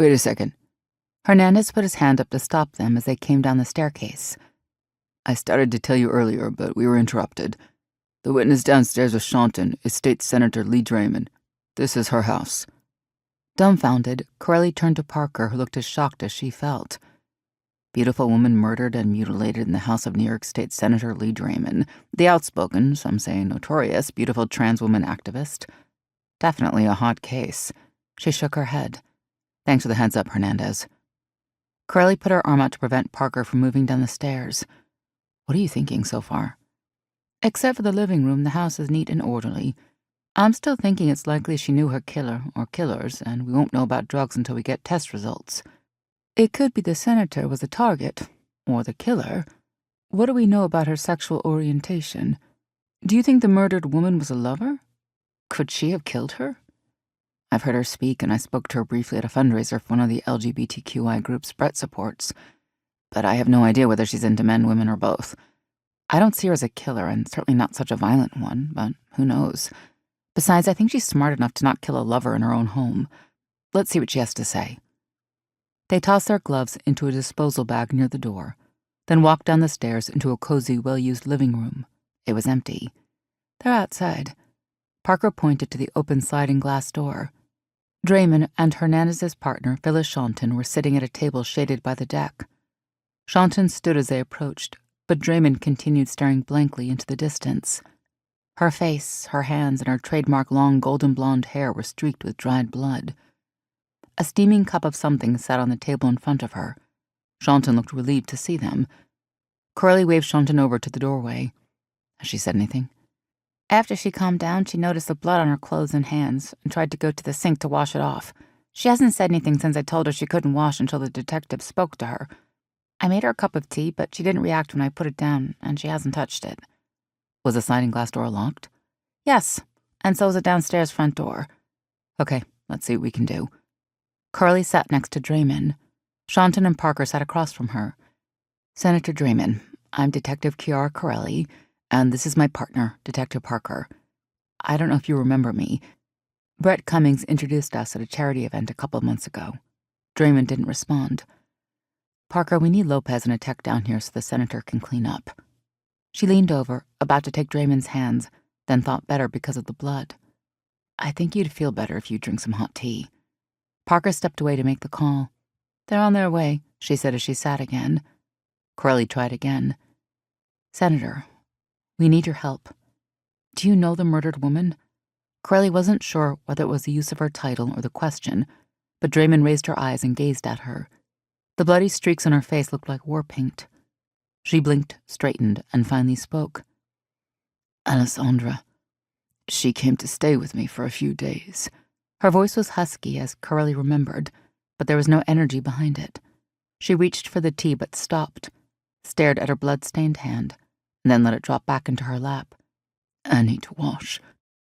Wait a second. Hernandez put his hand up to stop them as they came down the staircase. I started to tell you earlier, but we were interrupted. The witness downstairs was Shanton, is State Senator Leigh Drayman. This is her house. Dumbfounded, Corelli turned to Parker, who looked as shocked as she felt. Beautiful woman murdered and mutilated in the house of New York State Senator Leigh Drayman, the outspoken, some say notorious, beautiful trans woman activist. Definitely a hot case. She shook her head. Thanks for the heads up, Hernandez. Corelli put her arm out to prevent Parker from moving down the stairs. What are you thinking so far? Except for the living room, the house is neat and orderly. I'm still thinking it's likely she knew her killer or killers, and we won't know about drugs until we get test results. It could be the senator was the target, or the killer. What do we know about her sexual orientation? Do you think the murdered woman was a lover? Could she have killed her? I've heard her speak, and I spoke to her briefly at a fundraiser for one of the LGBTQI groups Brett supports. But I have no idea whether she's into men, women, or both. I don't see her as a killer, and certainly not such a violent one, but who knows? Besides, I think she's smart enough to not kill a lover in her own home. Let's see what she has to say. They tossed their gloves into a disposal bag near the door, then walked down the stairs into a cozy, well-used living room. It was empty. They're outside. Parker pointed to the open sliding glass door. Drayman and Hernandez's partner, Phyllis Shanton, were sitting at a table shaded by the deck. Shanton stood as they approached, but Drayman continued staring blankly into the distance. Her face, her hands, and her trademark long golden blonde hair were streaked with dried blood. A steaming cup of something sat on the table in front of her. Shanton looked relieved to see them. Corelli waved Shanton over to the doorway. Has she said anything? After she calmed down, she noticed the blood on her clothes and hands and tried to go to the sink to wash it off. She hasn't said anything since I told her she couldn't wash until the detective spoke to her. I made her a cup of tea, but she didn't react when I put it down, and she hasn't touched it. Was the sliding glass door locked? Yes, and so is the downstairs front door. Okay, let's see what we can do. Corelli sat next to Drayman. Shanton and Parker sat across from her. Senator Drayman, I'm Detective Chiara Corelli, and this is my partner, Detective Parker. I don't know if you remember me. Brett Cummings introduced us at a charity event a couple of months ago. Drayman didn't respond. Parker, we need Lopez and a tech down here so the senator can clean up. She leaned over, about to take Drayman's hands, then thought better because of the blood. I think you'd feel better if you drink some hot tea. Parker stepped away to make the call. They're on their way, she said as she sat again. Corelli tried again. Senator, we need your help. Do you know the murdered woman? Corelli wasn't sure whether it was the use of her title or the question, but Drayman raised her eyes and gazed at her. The bloody streaks on her face looked like war paint. She blinked, straightened, and finally spoke. Alessandra. She came to stay with me for a few days. Her voice was husky, as Corelli remembered, but there was no energy behind it. She reached for the tea but stopped, stared at her blood-stained hand, and then let it drop back into her lap. I need to wash.